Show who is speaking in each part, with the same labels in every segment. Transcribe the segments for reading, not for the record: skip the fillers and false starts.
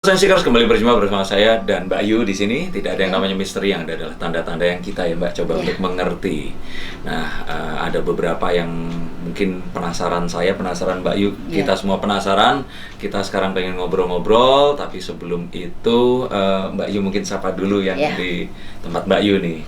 Speaker 1: Sensikers kembali berjumpa bersama saya dan Mbak Yu di sini. Tidak ada yang namanya misteri, yang ada adalah tanda-tanda yang kita ya Mbak coba untuk mengerti. Nah, ada beberapa yang mungkin penasaran Mbak Yu. Kita semua penasaran. Kita sekarang pengen ngobrol-ngobrol, tapi sebelum itu Mbak Yu mungkin sapa dulu yang di tempat Mbak Yu nih.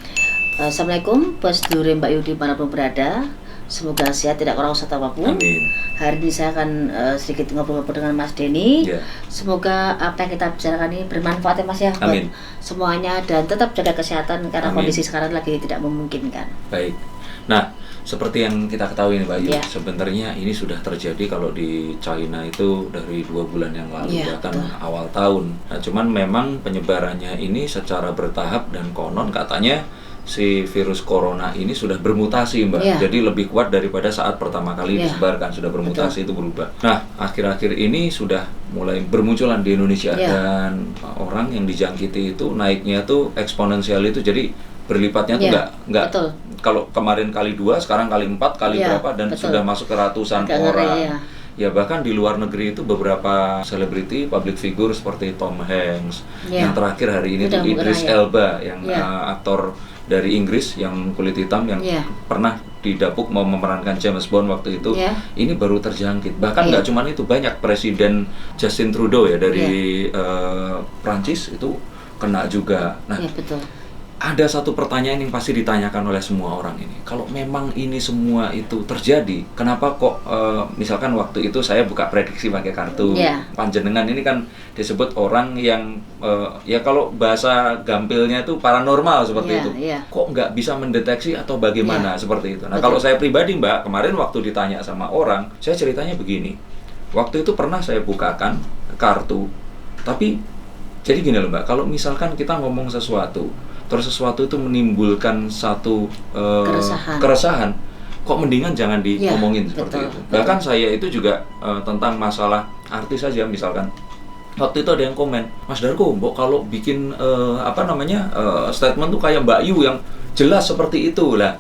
Speaker 2: Assalamualaikum, Bos Dure Mbak Yu dimanapun berada. Semoga sehat, tidak kurang satu apapun.
Speaker 1: Amin.
Speaker 2: Hari ini saya akan sedikit ngobrol-ngobrol dengan Mas Denny. Semoga apa yang kita bicarakan ini bermanfaat ya Mas ya.
Speaker 1: Amin.
Speaker 2: Buat semuanya, dan tetap jaga kesehatan karena kondisi sekarang lagi tidak memungkinkan.
Speaker 1: Baik. Nah, seperti yang kita ketahui nih Mbak Yu, sebenarnya ini sudah terjadi kalau di China itu dari 2 bulan yang lalu, bahkan awal tahun. Nah, cuman memang penyebarannya ini secara bertahap dan konon katanya si virus corona ini sudah bermutasi Mbak, jadi lebih kuat daripada saat pertama kali disebarkan, sudah bermutasi. Itu berubah. Nah, akhir-akhir ini sudah mulai bermunculan di Indonesia dan orang yang dijangkiti itu naiknya tuh eksponensial, itu jadi berlipatnya tuh nggak kalau kemarin kali 2, sekarang kali 4, kali berapa, dan sudah masuk ke ratusan orang. Ya bahkan di luar negeri itu beberapa selebriti, public figure seperti Tom Hanks, yang terakhir hari ini tuh Idris Elba yang aktor dari Inggris yang kulit hitam yang pernah didapuk mau memerankan James Bond waktu itu, ini baru terjangkit. Bahkan nggak cuma itu, banyak Presiden Justin Trudeau ya dari Prancis itu kena juga. Nah, ada satu pertanyaan yang pasti ditanyakan oleh semua orang ini. Kalau memang ini semua itu terjadi, kenapa kok misalkan waktu itu saya buka prediksi pakai kartu panjenengan ini kan disebut orang yang ya kalau bahasa gampilnya itu paranormal seperti itu. Kok nggak bisa mendeteksi atau bagaimana seperti itu. Nah, kalau saya pribadi Mbak, kemarin waktu ditanya sama orang, saya ceritanya begini. Waktu itu pernah saya bukakan kartu, tapi jadi gini loh Mbak, kalau misalkan kita ngomong sesuatu, terus sesuatu itu menimbulkan satu keresahan, kok mendingan jangan diomongin seperti itu. Bahkan saya itu juga tentang masalah artis saja, misalkan waktu itu ada yang komen, Mas Darko, mbok kalau bikin statement tuh kayak Mbak Yu yang jelas seperti itu lah.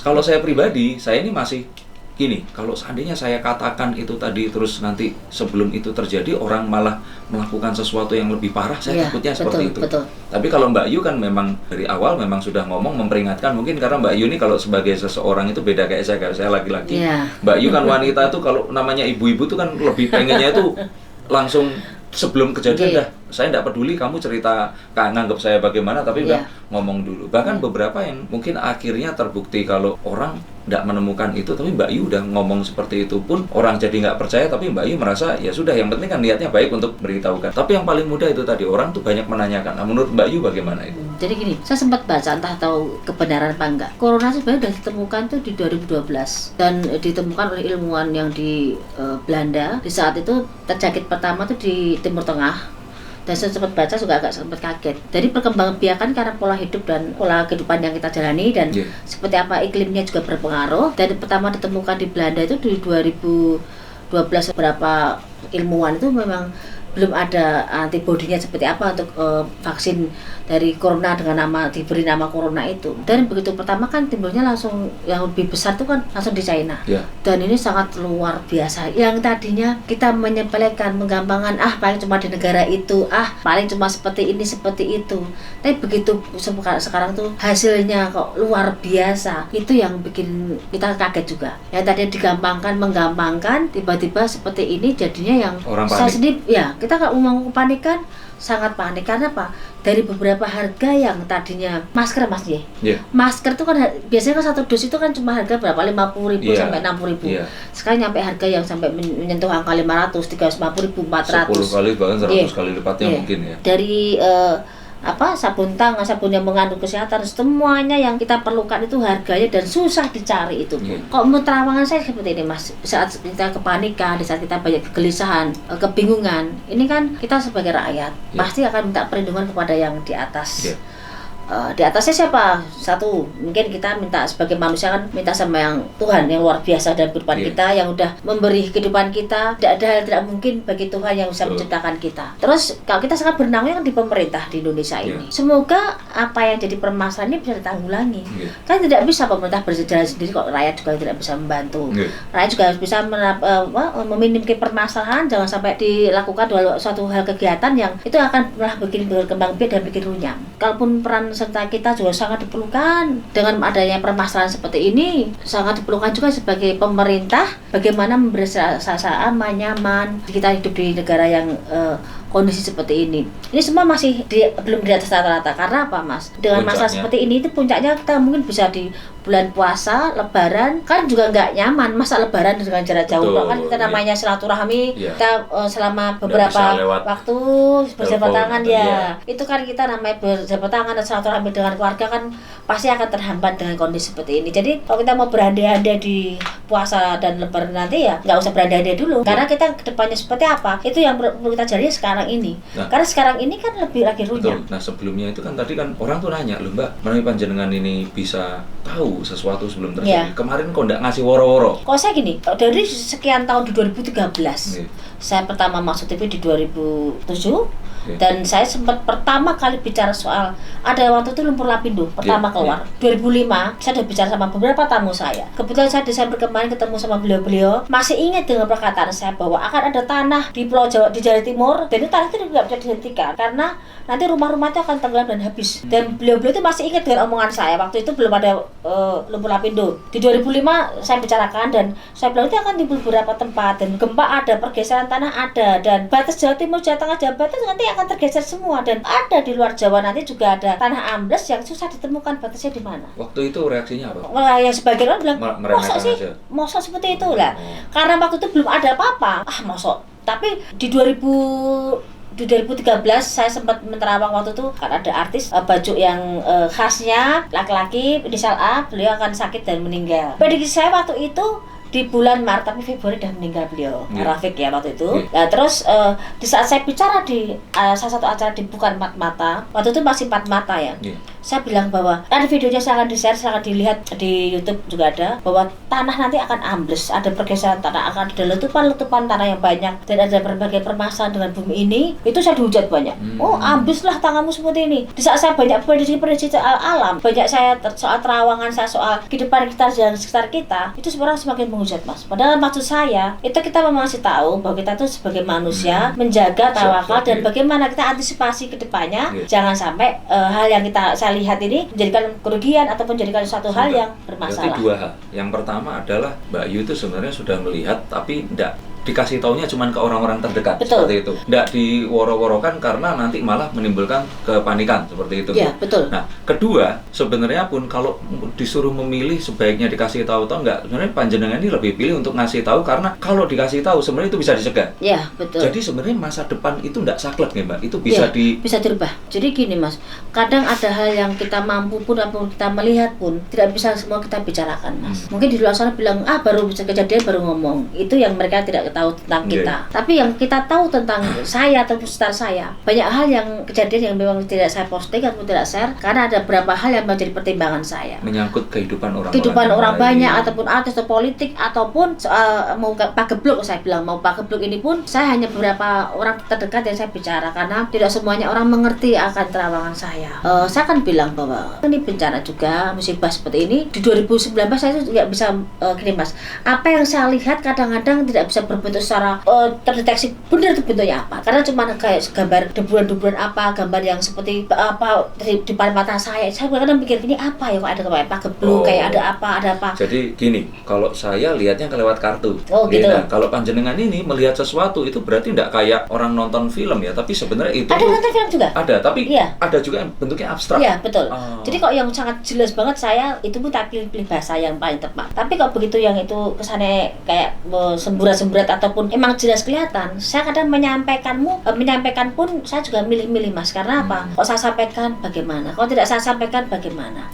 Speaker 1: Kalau saya pribadi, saya ini masih gini, kalau seandainya saya katakan itu tadi terus nanti sebelum itu terjadi orang malah melakukan sesuatu yang lebih parah, saya takutnya seperti itu. Tapi kalau Mbak Yu kan memang dari awal memang sudah ngomong memperingatkan, mungkin karena Mbak Yu ini kalau sebagai seseorang itu beda kayak saya laki-laki. Mbak Yu kan wanita itu kalau namanya ibu-ibu itu kan lebih pengennya itu langsung sebelum kejadian dah, saya tidak peduli kamu cerita nganggap saya bagaimana, tapi udah ngomong dulu. Bahkan beberapa yang mungkin akhirnya terbukti kalau orang tidak menemukan itu, tapi Mbak Yu udah ngomong seperti itu pun orang jadi nggak percaya, tapi Mbak Yu merasa ya sudah, yang penting kan niatnya baik untuk beritahukan. Tapi yang paling mudah itu tadi, orang tuh banyak menanyakan. Nah, menurut Mbak Yu bagaimana itu?
Speaker 2: Jadi gini, saya sempat baca, entah tahu kebenaran apa enggak, corona sebenarnya sudah ditemukan tuh di 2012 dan ditemukan oleh ilmuwan yang di Belanda. Di saat itu terjangkit pertama tuh di Timur Tengah. Dan saya sempat baca juga agak sempat kaget. Jadi perkembangan biakan karena pola hidup dan pola kehidupan yang kita jalani dan seperti apa iklimnya juga berpengaruh. Dan pertama ditemukan di Belanda itu di 2012. Beberapa ilmuwan itu memang belum ada antibodinya seperti apa untuk vaksin dari corona dengan diberi nama corona itu. Dan begitu pertama kan timbulnya langsung yang lebih besar itu kan langsung di China. Dan ini sangat luar biasa. Yang tadinya kita menyepelekan, menggampangkan, paling cuma di negara itu, paling cuma seperti ini seperti itu. Tapi begitu sekarang tuh hasilnya kok luar biasa. Itu yang bikin kita kaget juga. Yang tadinya digampangkan, menggampangkan, tiba-tiba seperti ini jadinya yang
Speaker 1: orang
Speaker 2: saya sendiri kita nggak mau kepanikan, sangat panik. Karena apa? Dari beberapa harga yang tadinya masker Mas masker itu kan biasanya kan satu dus itu kan cuma harga berapa, 50.000 sampai 60.000. Sekarang nyampe harga yang sampai menyentuh angka 500, 350.000, 400.
Speaker 1: 10 kali bahkan 100 kali lipatnya mungkin ya.
Speaker 2: Dari sabun tangan, sabun yang mengandung kesehatan, semuanya yang kita perlukan itu harganya dan susah dicari itu. Kok menurut terawangan saya seperti ini Mas, saat kita kepanikan, di saat kita banyak kegelisahan, kebingungan, ini kan kita sebagai rakyat pasti akan minta perlindungan kepada yang di atas. Di atasnya siapa? Satu, mungkin kita minta sebagai manusia kan minta sama yang Tuhan yang luar biasa dalam kehidupan kita, yang udah memberi kehidupan kita. Tidak ada hal yang tidak mungkin bagi Tuhan yang bisa menciptakan kita. Terus kalau kita sangat bernaung di pemerintah di Indonesia ini, semoga apa yang jadi permasalahan ini bisa ditanggulangi. Kan tidak bisa pemerintah berjalan sendiri kok, rakyat juga tidak bisa membantu. Rakyat juga harus bisa meminimkan permasalahan, jangan sampai dilakukan suatu hal kegiatan yang itu akan malah bikin berkembang biak dan bikin runyam. Kalaupun peran serta kita juga sangat diperlukan dengan adanya permasalahan seperti ini, sangat diperlukan juga sebagai pemerintah bagaimana memberi rasa aman, nyaman kita hidup di negara yang kondisi seperti ini. Ini semua masih belum di atas rata-rata. Karena apa, Mas? Dengan masalah seperti ini itu puncaknya kita mungkin bisa di bulan puasa, lebaran, kan juga nggak nyaman masa lebaran dengan jarak jauh. Kan kita namanya silaturahmi, kita selama beberapa waktu berjabat tangan itu kan kita namanya berjabat tangan dan silaturahmi dengan keluarga kan pasti akan terhambat dengan kondisi seperti ini. Jadi kalau kita mau berandai-andai di puasa dan lebaran nanti ya nggak usah berandai-andai dulu, karena kita kedepannya seperti apa itu yang perlu kita jalani sekarang ini. Karena sekarang ini kan lebih lagi runyam.
Speaker 1: Nah sebelumnya itu kan tadi kan orang tuh nanya, loh Mbak, menawi panjenengan ini bisa tahu sesuatu sebelum terjadi. Kemarin kok nggak ngasih woro-woro?
Speaker 2: Kalau saya gini, dari sekian tahun di 2013, saya pertama masuk TV di 2007. Dan saya sempat pertama kali bicara soal ada waktu itu lumpur lapindo pertama keluar 2005. Saya sudah bicara sama beberapa tamu saya. Kebetulan saya Desember kemarin ketemu sama beliau-beliau, masih ingat dengan perkataan saya bahwa akan ada tanah di Pulau Jawa, di Jawa Timur, dan itu tanah itu tidak bisa dihentikan karena nanti rumah-rumah itu akan tenggelam dan habis. Dan beliau-beliau itu masih ingat dengan omongan saya. Waktu itu belum ada lumpur lapindo. Di 2005 saya bicarakan dan saya bilang itu akan timbul beberapa tempat dan gempa ada, pergeseran tanah ada, dan batas Jawa Timur, Jawa Tengah, Jawa Barat nanti akan tergeser semua, dan ada di luar Jawa nanti juga ada tanah ambles yang susah ditemukan batasnya di mana.
Speaker 1: Waktu itu reaksinya apa?
Speaker 2: Yang sebagian orang bilang, mosok sih, mosok seperti itu lah. Karena waktu itu belum ada apa-apa. Mosok. Tapi di 2013 saya sempat menerawang waktu itu kan ada artis baju yang khasnya laki-laki inisial A, beliau akan sakit dan meninggal. Prediksi saya waktu itu di bulan Maret, tapi Februari udah meninggal beliau, Rafiq ya waktu itu. Nah terus di saat saya bicara di salah satu acara di Bukan Empat Mata, waktu itu masih 4 mata ya. Saya bilang bahwa ada videonya, silahkan di-share, silahkan dilihat di YouTube juga ada, bahwa tanah nanti akan ambles, ada pergeseran tanah, akan ada letupan-letupan tanah yang banyak, dan ada berbagai permasalahan dengan bumi ini. Itu saya dihujat banyak. Ambleslah tanahmu seperti ini. Di saat saya banyak prediksi soal alam, banyak saya soal terawangan, saya soal kehidupan kita dan sekitar kita, itu sebenarnya semakin menghujat, Mas. Padahal maksud saya itu kita memang masih tahu bahwa kita tuh sebagai manusia menjaga tawakal dan bagaimana kita antisipasi ke depannya, jangan sampai hal yang saya lihat ini menjadikan kerugian ataupun menjadikan suatu hal yang bermasalah.
Speaker 1: Berarti 2 hal. Yang pertama adalah Mbak Yu itu sebenarnya sudah melihat tapi tidak dikasih taunya cuma ke orang-orang terdekat.
Speaker 2: Betul.
Speaker 1: Seperti itu. Tidak diworo-worokan karena nanti malah menimbulkan kepanikan seperti itu.
Speaker 2: Iya, betul.
Speaker 1: Nah, kedua, sebenarnya pun kalau disuruh memilih sebaiknya dikasih tahu atau enggak, sebenarnya panjenengan ini lebih pilih untuk ngasih tahu karena kalau dikasih tahu sebenarnya itu bisa dicegah.
Speaker 2: Iya, betul.
Speaker 1: Jadi sebenarnya masa depan itu enggak saklek ya, Mbak. Itu bisa
Speaker 2: bisa dirubah. Jadi gini, Mas. Kadang ada hal yang kita mampu pun atau kita melihat pun tidak bisa semua kita bicarakan, Mas. Mungkin di luar sana bilang, baru bisa kejadian baru ngomong. Itu yang mereka tidak tahu tentang kita. Tapi yang kita tahu tentang saya atau sekitar saya, banyak hal yang kejadian yang memang tidak saya posting atau tidak share karena ada beberapa hal yang menjadi pertimbangan saya.
Speaker 1: Menyangkut kehidupan orang
Speaker 2: banyak ataupun artis atau politik ataupun mau pagebluk, saya bilang mau pagebluk ini pun saya hanya beberapa orang terdekat yang saya bicara karena tidak semuanya orang mengerti akan terawangan saya. Saya akan bilang bahwa ini bencana juga, musibah seperti ini di 2019 saya nggak bisa gini, Mas. Apa yang saya lihat kadang-kadang tidak bisa berbentuk secara terdeteksi benar itu bentuknya apa, karena cuma kayak gambar deburan-deburan apa, gambar yang seperti apa di depan mata saya kadang pikir ini apa ya, kok ada kayak pagebluk, kayak ada apa.
Speaker 1: Jadi gini, kalau saya lihatnya kelewat kartu.
Speaker 2: Gitu.
Speaker 1: Nah, kalau panjenengan ini melihat sesuatu itu berarti tidak kayak orang nonton film ya, tapi sebenarnya itu
Speaker 2: ada nonton film juga.
Speaker 1: Ada, tapi ada juga yang bentuknya abstrak.
Speaker 2: Iya, betul. Jadi kok yang sangat jelas banget saya itu pun tak pilih bahasa yang paling tepat. Tapi kalau begitu yang itu kesannya kayak semburat-semburat ataupun emang jelas kelihatan, saya kadang menyampaikan pun saya juga milih-milih, Mas, karena apa? Kalau saya sampaikan bagaimana, kalau tidak saya sampaikan bagaimana.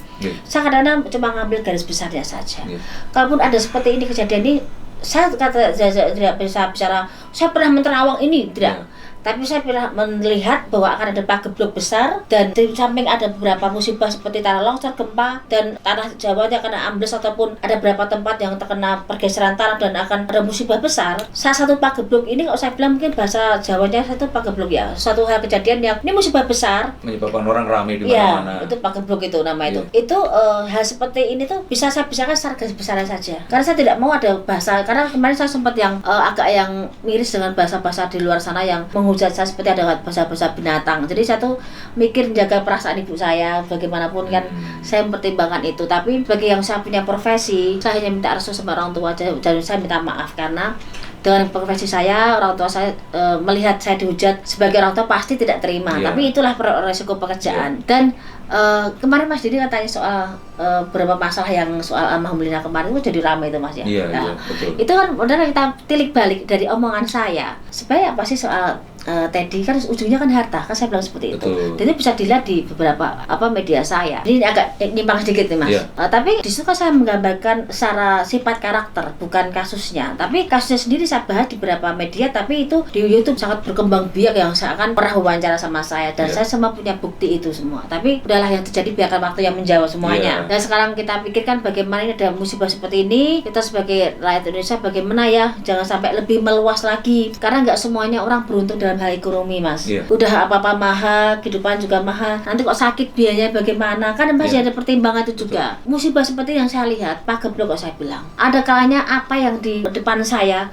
Speaker 2: Saya kadang-kadang cuma ngambil garis besarnya saja. Kalaupun ada seperti ini kejadian ini, saya tidak bisa bicara saya pernah menerawang ini, tidak. Tapi saya melihat bahwa akan ada pagebluk besar, dan di samping ada beberapa musibah seperti tanah longsor, gempa, dan tanah Jawa yang kena ambles, ataupun ada beberapa tempat yang terkena pergeseran tanah dan akan ada musibah besar. Salah satu pagebluk ini, kalau saya bilang mungkin bahasa Jawanya satu pagebluk ya, suatu hal kejadian yang ini musibah besar
Speaker 1: menyebabkan orang ramai di mana-mana.
Speaker 2: Itu pagebluk itu nama itu. Itu hal seperti ini tuh bisa saya bicarakan secara garis besarnya saja. Karena saya tidak mau ada bahasa, karena kemarin saya sempat yang agak yang miris dengan bahasa-bahasa di luar sana yang menghujat saya seperti ada bahasa-bahasa binatang. Jadi saya tuh mikir menjaga perasaan ibu saya bagaimanapun kan saya mempertimbangkan itu. Tapi bagi yang saya punya profesi, saya hanya minta restu sama orang tua aja, dan saya minta maaf karena dengan profesi saya, orang tua saya melihat saya dihujat sebagai orang tua pasti tidak terima. Tapi itulah resiko pekerjaan. Dan kemarin Mas Didi katanya soal beberapa masalah yang soal almarhumah kemarin itu jadi ramai itu Mas ya.
Speaker 1: Betul.
Speaker 2: Itu kan benar kita tilik balik dari omongan saya. Sebenarnya apa sih soal Teddy kan ujungnya kan harta, kan saya bilang seperti itu. Dan itu bisa dilihat di beberapa media saya. Ini agak nyimpang sedikit nih Mas. Tapi di situ kan saya menggambarkan secara sifat karakter, bukan kasusnya. Tapi kasusnya sendiri saya bahas di beberapa media, tapi itu di YouTube sangat berkembang biak yang seakan pernah wawancara sama saya, dan saya semua punya bukti itu semua. Tapi udahlah, yang terjadi biarkan waktu yang menjawab semuanya. Dan sekarang kita pikirkan bagaimana ini ada musibah seperti ini, kita sebagai rakyat Indonesia bagaimana ya jangan sampai lebih meluas lagi, karena nggak semuanya orang beruntung dalam hal ekonomi Mas. Udah apa-apa mahal, kehidupan juga mahal, nanti kok sakit biayanya bagaimana, kan masih ada pertimbangan itu juga. Musibah seperti yang saya lihat, pagebluk kok saya bilang, ada kalanya apa yang di depan saya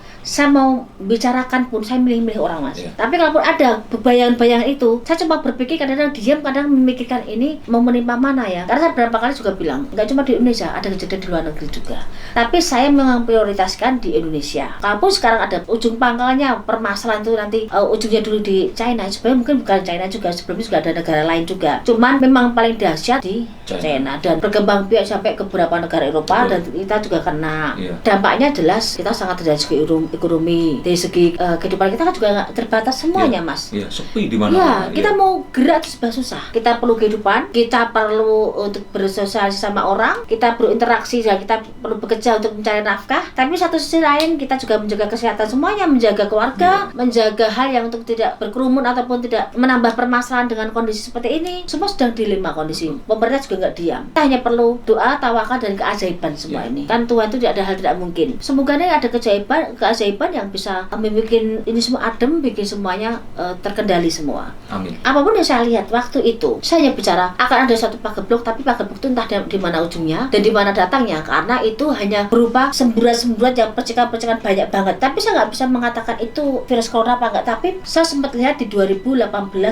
Speaker 2: mau bicarakan pun saya milih-milih orang Mas. Tapi kalaupun ada bayangan-bayangan itu, saya cuma berpikir, kadang-kadang diam, kadang memikirkan ini mau menimpa mana ya. Karena saya beberapa kali juga bilang, nggak cuma di Indonesia, ada kejadian di luar negeri juga. Tapi saya memang prioritaskan di Indonesia. Kalaupun sekarang ada ujung pangkalnya permasalahan itu nanti ujungnya dulu di China, sebenarnya mungkin bukan China juga, sebelumnya juga ada negara lain juga. Cuman memang paling dahsyat di China dan berkembang biak sampai ke beberapa negara Eropa. Dan kita juga kena. Dampaknya jelas kita sangat dari segi ekonomi, dari segi kehidupan kita kan juga nggak terbatas semuanya Mas.
Speaker 1: Sepi di mana-mana.
Speaker 2: Kita mau gerak itu serba susah. Kita perlu kehidupan, kita perlu untuk bersosialisasi sama orang, kita berinteraksi, dan kita perlu bekerja untuk mencari nafkah. Tapi satu sisi lain kita juga menjaga kesehatan semuanya, menjaga keluarga, menjaga hal yang untuk tidak berkerumun ataupun tidak menambah permasalahan dengan kondisi seperti ini. Semua sedang dilema kondisi. Pemerintah juga nggak diam. Kita hanya perlu doa, tawakal, dan keajaiban semua ini. Kan Tuhan itu tidak ada hal tidak mungkin. Semoga ada keajaiban yang bisa membuat ini semua adem, bikin semuanya terkendali semua.
Speaker 1: Amin.
Speaker 2: Apapun yang saya lihat waktu itu, saya hanya bicara akan ada suatu pagebluk, tapi pagebluk itu entah di mana ujungnya dan di mana datangnya, karena itu hanya berupa semburat-semburat yang percikan-percikan banyak banget. Tapi saya nggak bisa mengatakan itu virus corona apa enggak. Tapi saya sempat lihat di 2018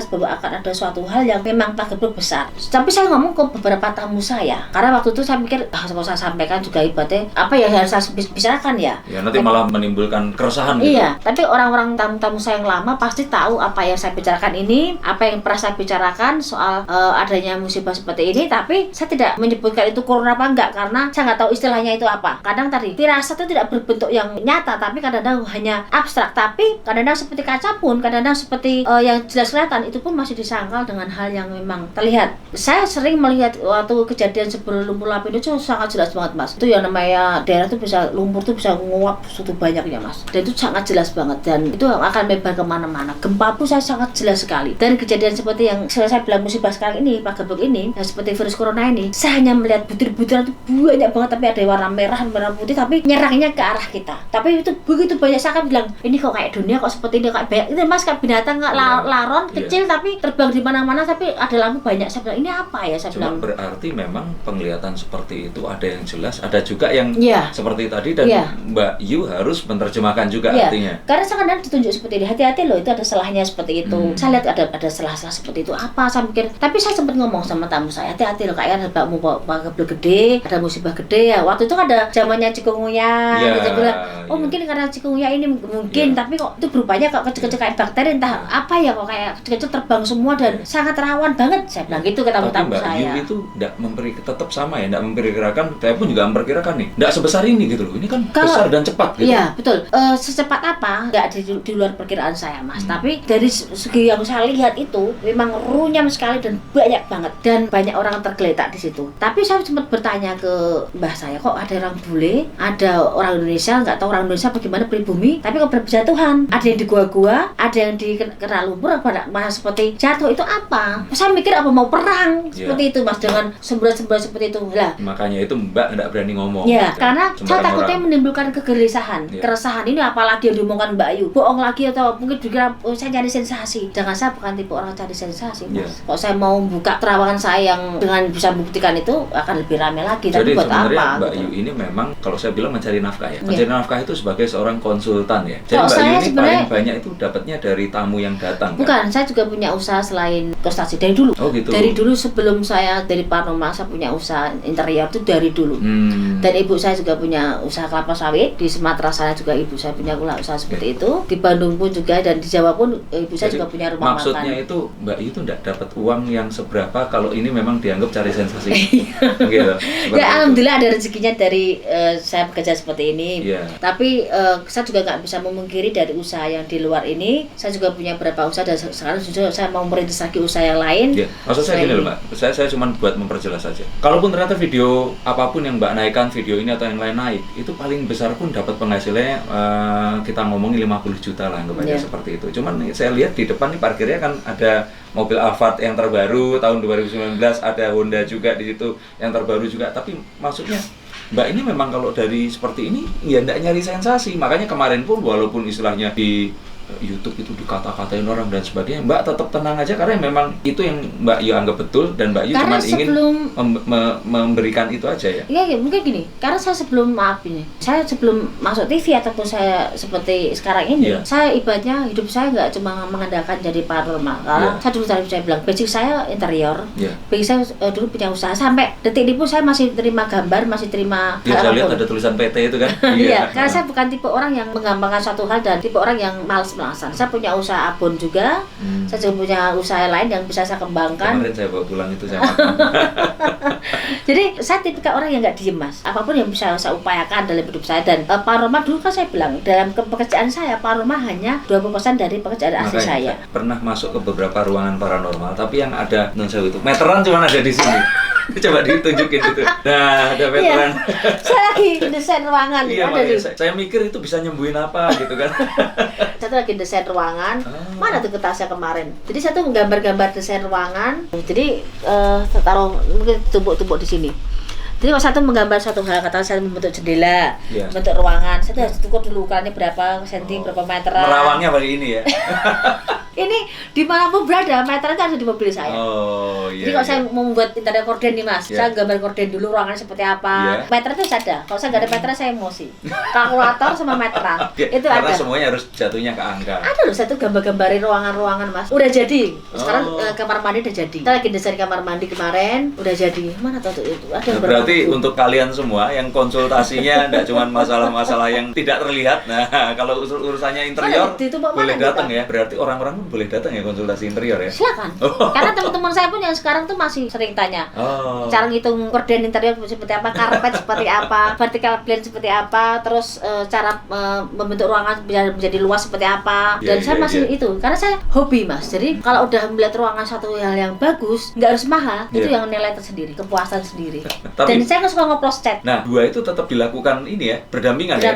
Speaker 2: bahwa akan ada suatu hal yang memang pagebluk besar. Tapi saya ngomong ke beberapa tamu saya, karena waktu itu saya mikir kalau saya sampaikan juga ibaratnya apa ya harus saya bicarakan ya.
Speaker 1: Nanti malah menimbulkan keresahan gitu.
Speaker 2: Tapi orang-orang tamu-tamu saya yang lama pasti tahu apa yang saya bicarakan ini, apa yang pernah saya bicarakan soal adanya musibah seperti ini. Tapi saya tidak menyebutkan itu corona apa enggak, karena saya nggak tahu istilahnya itu apa. Kadang tadi firasat itu tidak berbentuk yang nyata, tapi kadang-kadang hanya abstrak. Tapi kadang-kadang seperti kaca pun, kadang-kadang seperti yang jelas kelihatan, itu pun masih disangkal dengan hal yang memang terlihat. Saya sering melihat waktu kejadian sebelum lumpur lapindo itu sangat jelas banget Mas. Itu yang namanya daerah itu bisa, lumpur itu bisa menguap segitu banyaknya Mas. Dan itu sangat jelas banget, dan itu akan melebar kemana-mana. Gempa pun saya sangat jelas sekali. Dan kejadian seperti yang saya bilang musibah sekarang ini, pagebluk ini, yang seperti virus corona ini, saya hanya melihat butir-butiran itu banyak banget, tapi ada warna merah, warna putih, tapi nyerangnya ke arah kita. Tapi itu begitu banyak, saya akan bilang ini kok kayak dunia kok seperti ini, kayak banyak itu Mas, kayak binatang nggak laron kecil tapi terbang di mana-mana, tapi ada lampu banyak. Saya bilang ini apa ya, saya bilang.
Speaker 1: Berarti memang penglihatan seperti itu ada yang jelas, ada juga yang seperti tadi, dan Mbak Yu harus menerjemahkan juga artinya.
Speaker 2: Karena kadang ditunjuk seperti ini, hati-hati loh, itu ada salahnya seperti itu. Saya lihat ada salah-salah seperti itu, apa saya mikir. Tapi saya sempat ngomong sama tamu saya, hati-hati loh, kayak ada mbakmu pagebluk gede, ada musibah gede ya. Waktu itu ada zamannya cikungunya, saya bilang, mungkin karena cikungunya ini mungkin, tapi kok itu berubahnya kok kecil-kecil kayak bakteri, entah apa ya, kok kayak kecil-kecil terbang semua dan sangat rawan banget. Saya bilang gitu ke tamu-tamu saya.
Speaker 1: Tapi Mbak Yu itu tetap sama ya, tidak memperkirakan, saya pun juga memperkirakan nih, tidak sebesar ini gitu loh. Ini kan besar dan cepat gitu.
Speaker 2: Iya, betul. Secepat apa? Nggak di luar perkiraan saya Mas. Tapi dari segi yang saya lihat itu memang runyam sekali dan banyak banget, dan banyak orang tergeletak di situ. Tapi saya sempat bertanya ke mbah saya, kok ada orang bule, ada orang Indonesia, nggak tahu orang Indonesia bagaimana pribumi, tapi kok berjatuhan. Ada yang di gua-gua, ada ada yang dikena lumpur, apa malah seperti jatuh, itu apa? Saya mikir apa mau perang seperti itu Mas, dengan semburan-semburan seperti itu lah.
Speaker 1: Makanya itu Mbak nggak berani ngomong.
Speaker 2: Ya, karena saya takutnya menimbulkan kegelisahan, keresahan. Ini apalagi yang diomongkan Mbak Ayu, bohong lagi atau mungkin dikira saya cari sensasi. Jangan, saya bukan tipe orang cari sensasi Mas. Kok saya mau buka terawangan saya yang dengan bisa buktikan itu akan lebih ramai lagi.
Speaker 1: Jadi
Speaker 2: tapi buat apa?
Speaker 1: Mbak Ayu ini memang kalau saya bilang mencari nafkah ya. Mencari nafkah itu sebagai seorang konsultan ya. Jadi Mbak Ayu ini paling banyak itu dapatnya dari tamu yang datang.
Speaker 2: Bukan, saya juga punya usaha selain konsultasi dari dulu.
Speaker 1: Oh gitu.
Speaker 2: Dari dulu sebelum saya dari paranormal, saya punya usaha interior itu dari dulu. Dan ibu saya juga punya usaha kelapa sawit di Sumatera sana, juga ibu saya punya usaha seperti itu. Di Bandung pun juga, dan di Jawa pun ibu saya juga punya rumah makan.
Speaker 1: Maksudnya itu Mbak Ayu itu enggak dapat uang yang seberapa kalau ini memang dianggap cari sensasi. Gitu.
Speaker 2: Ya alhamdulillah ada rezekinya dari saya bekerja seperti ini. Tapi saya juga nggak bisa memungkiri dari usaha yang di luar ini. Saya juga punya beberapa usaha, dan sekarang juga saya mau merintis lagi usaha yang lain.
Speaker 1: Maksud saya gini loh Mbak, saya cuma buat memperjelas saja. Kalaupun ternyata video apapun yang Mbak naikkan, video ini atau yang lain naik, itu paling besar pun dapat penghasilannya kita ngomongin 50 juta lah, anggap aja seperti itu. Cuman saya lihat di depan nih parkirnya kan ada mobil Alphard yang terbaru tahun 2019, ada Honda juga di situ yang terbaru juga. Tapi maksudnya Mbak ini memang kalau dari seperti ini ya enggak nyari sensasi. Makanya kemarin pun walaupun istilahnya di YouTube itu dikata-katain orang dan sebagainya, Mbak tetap tenang aja karena memang itu yang Mbak Yu anggap betul, dan Mbak Yu cuma ingin memberikan itu aja ya.
Speaker 2: Iya, mungkin gini, karena saya sebelum saya sebelum masuk TV ataupun saya seperti sekarang ini, saya ibaratnya hidup saya nggak cuma mengandalkan jadi paranormal. Karena saya dulu tadi saya bilang basic saya interior, basic saya dulu punya usaha, sampai detik ini pun saya masih terima gambar, masih terima
Speaker 1: saya lihat ada tulisan PT itu kan.
Speaker 2: Iya, karena saya bukan tipe orang yang menggampangkan suatu hal dan tipe orang yang malas-malasan. Saya punya usaha abon juga, saya juga punya usaha lain yang bisa saya kembangkan.
Speaker 1: Kemarin saya bawa pulang itu saya
Speaker 2: Jadi saya tipikal orang yang nggak diem Mas. Apapun yang bisa saya upayakan dalam hidup saya. Dan paranormal dulu kan saya bilang, dalam pekerjaan saya paranormal hanya 20% dari pekerjaan asli saya.
Speaker 1: Pernah masuk ke beberapa ruangan paranormal, tapi yang ada non sewu itu meteran cuma ada di sini. Coba ditunjukin gitu. Nah, ada meteran.
Speaker 2: Saya lagi desain ruangan.
Speaker 1: Saya mikir itu bisa nyembuhin apa gitu kan.
Speaker 2: Saya tuh lagi desain ruangan. Mana tuh kertasnya kemarin? Jadi saya tuh menggambar-gambar desain ruangan. Jadi taruh mungkin tumpuk-tumpuk di sini. Jadi kalau satu menggambar satu hal, katakan saya membentuk jendela, membentuk ruangan, saya harus ukur dulu ukurannya berapa senti, berapa meter.
Speaker 1: Merawangnya pakai ini ya.
Speaker 2: Ini dimanapun berada, meternya itu ada di mobil saya. Jadi kalau saya mau membuat interior korden nih Mas, saya gambar korden dulu ruangannya seperti apa. Meter itu ada. Kalau saya nggak ada meternya saya emosi. Kalkulator sama meteran itu
Speaker 1: karena
Speaker 2: ada.
Speaker 1: Semuanya harus jatuhnya ke angka.
Speaker 2: Ada loh, saya tuh gambar-gambarin ruangan-ruangan Mas. Udah jadi. Sekarang kamar mandi udah jadi. Kita lagi desain kamar mandi kemarin, udah jadi. Mana tuh itu? Ada
Speaker 1: berarti untuk kalian semua yang konsultasinya tidak cuma masalah-masalah yang tidak terlihat. Nah, kalau urusannya interior boleh datang ya. Berarti orang-orang pun boleh datang ya konsultasi interior ya.
Speaker 2: Silakan. Karena teman-teman saya pun yang sekarang tuh masih sering tanya. Cara ngitung korden interior seperti apa, karpet seperti apa, vertical plane seperti apa, terus cara membentuk ruangan menjadi luas seperti apa. Dan saya masih itu karena saya hobi Mas. Jadi kalau udah melihat ruangan satu hal yang bagus, nggak harus mahal, itu yang nilai tersendiri, kepuasan sendiri. Dan saya suka ngoplos cat.
Speaker 1: Nah, dua itu tetap dilakukan ini ya, berdampingan. Ya?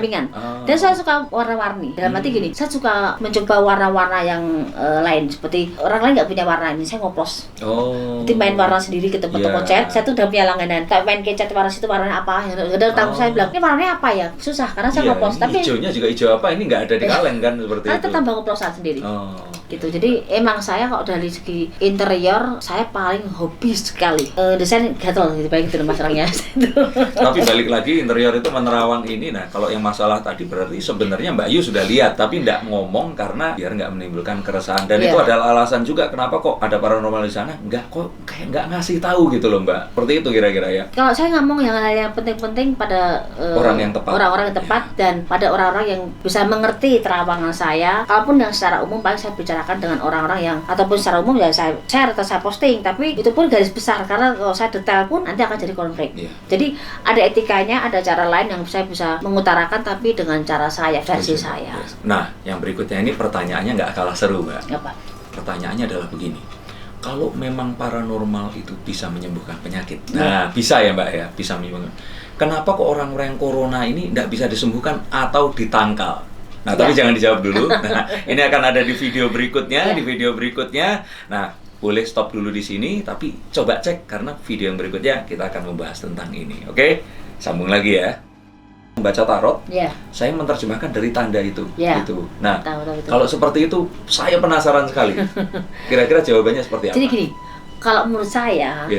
Speaker 2: Dan saya suka warna-warni. Dalam arti gini, saya suka mencoba warna-warna yang lain. Seperti orang lain nggak punya warna ini, saya ngoplos. Jadi main warna sendiri ke toko cat. Saya tuh udah punya langganan. Kayak main cat warna situ warna apa? Kadang tamu saya bilang, ini warnanya apa ya? Susah karena saya ngoplos. Tapi
Speaker 1: hijaunya juga hijau apa? Ini nggak ada di kaleng kan seperti itu.
Speaker 2: Kita tambah ngoplosan sendiri. Gitu. Jadi emang saya kalau dari segi interior saya paling hobi sekali. Desain gatel gitu baik itu masalahnya.
Speaker 1: Tapi balik lagi interior itu menerawang ini. Nah, kalau yang masalah tadi berarti sebenarnya Mbak Yu sudah lihat tapi tidak ngomong karena biar nggak menimbulkan keresahan. Dan itu adalah alasan juga kenapa kok ada paranormal di sana. Kok kayak nggak ngasih tahu gitu loh Mbak. Seperti itu kira-kira ya.
Speaker 2: Kalau saya ngomong yang hal yang penting-penting pada orang-orang yang tepat dan pada orang-orang yang bisa mengerti terawangan saya. Kalaupun yang secara umum paling saya bicarakan dengan orang-orang yang ataupun secara umum ya saya share atau saya posting. Tapi itu pun garis besar karena kalau saya detail pun nanti akan jadi konflik. Jadi ada etikanya, ada cara lain yang saya bisa mengutarakan tapi dengan cara saya, versi saya.
Speaker 1: Nah, yang berikutnya ini pertanyaannya nggak kalah seru Mbak.
Speaker 2: Apa?
Speaker 1: Pertanyaannya adalah begini. Kalau memang paranormal itu bisa menyembuhkan penyakit. Nah, bisa ya Mbak ya, bisa menyembuhkan. Kenapa kok orang-orang corona ini nggak bisa disembuhkan atau ditangkal? Nah, tapi jangan dijawab dulu. Nah, ini akan ada di video berikutnya, di video berikutnya. Nah, boleh stop dulu di sini, tapi coba cek karena video yang berikutnya kita akan membahas tentang ini. Oke? Sambung lagi ya. Membaca tarot, saya menerjemahkan dari tanda itu. Gitu. Nah, kalau seperti itu, saya penasaran sekali. Kira-kira jawabannya seperti apa?
Speaker 2: Jadi gini, kalau menurut saya,